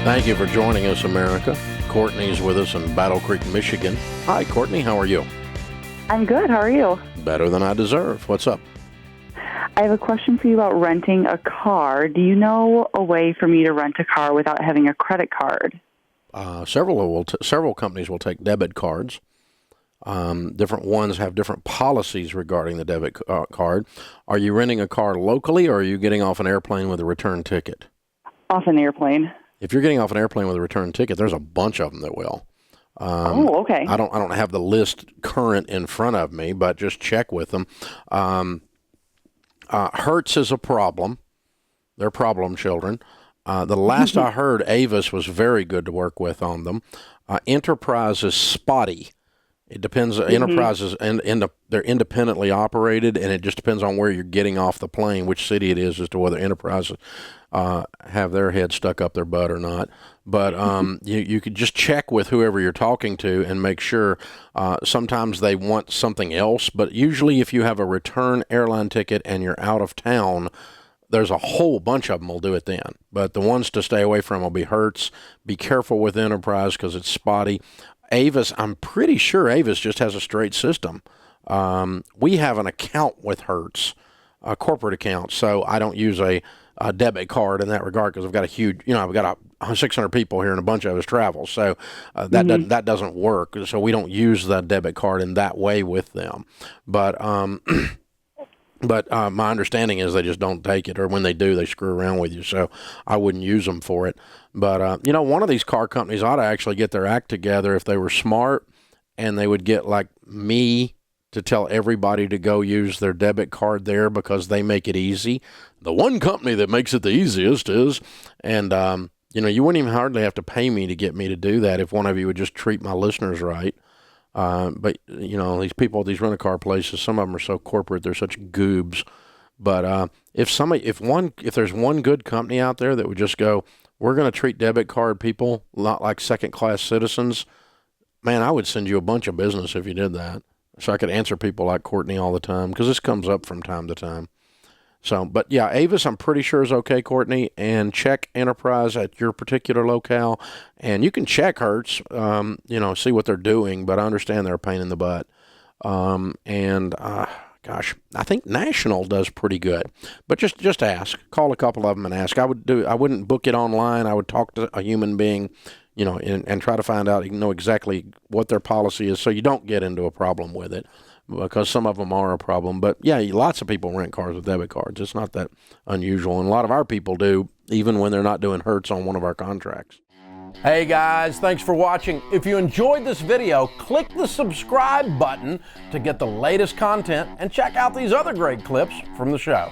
Thank you for joining us, America. Courtney's with us in Battle Creek, Michigan. Hi, Courtney. How are you? I'm good. How are you? Better than I deserve. What's up? I have a question for you about renting a car. Do you know a way for me to rent a car without having a credit card? Several companies will take debit cards. Different ones have different policies regarding the debit card. Are you renting a car locally, or are you getting off an airplane with a return ticket? Off an airplane. If you're getting off an airplane with a return ticket, there's a bunch of them that will. Okay. I don't have the list current in front of me, but just check with them. Hertz is a problem. They're problem children. The last I heard, Avis was very good to work with on them. Enterprise is spotty. It depends. Enterprises and they're independently operated, and it just depends on where you're getting off the plane, which city it is, as to whether enterprises have their head stuck up their butt or not. But you could just check with whoever you're talking to and make sure. Sometimes they want something else, but usually if you have a return airline ticket and you're out of town, there's a whole bunch of them will do it then. But the ones to stay away from will be Hertz. Be careful with Enterprise because it's spotty. Avis, I'm pretty sure Avis just has a straight system. We have an account with Hertz, a corporate account, so I don't use a debit card in that regard because I've got a huge, I've got 600 people here and a bunch of us travel, so that doesn't work. So we don't use the debit card in that way with them. But my understanding is they just don't take it, or when they do, they screw around with you. So I wouldn't use them for it. But, one of these car companies ought to actually get their act together if they were smart, and they would get like me to tell everybody to go use their debit card there because they make it easy. The one company that makes it the easiest is, and, you wouldn't even hardly have to pay me to get me to do that if one of you would just treat my listeners right. But these people at these rent-a-car places, some of them are so corporate, they're such goobs. But if there's one good company out there that would just go, we're going to treat debit card people not like second-class citizens, man, I would send you a bunch of business if you did that. So I could answer people like Courtney all the time, because this comes up from time to time. So, but yeah, Avis, I'm pretty sure is okay, Courtney, and check Enterprise at your particular locale, and you can check Hertz, see what they're doing, but I understand they're a pain in the butt. Gosh, I think National does pretty good, but just ask, call a couple of them and ask. I wouldn't book it online. I would talk to a human being, and try to find out, exactly what their policy is, so you don't get into a problem with it. Because some of them are a problem. But, yeah, lots of people rent cars with debit cards. It's not that unusual. And a lot of our people do, even when they're not doing Hertz on one of our contracts. Hey, guys, thanks for watching. If you enjoyed this video, click the subscribe button to get the latest content and check out these other great clips from the show.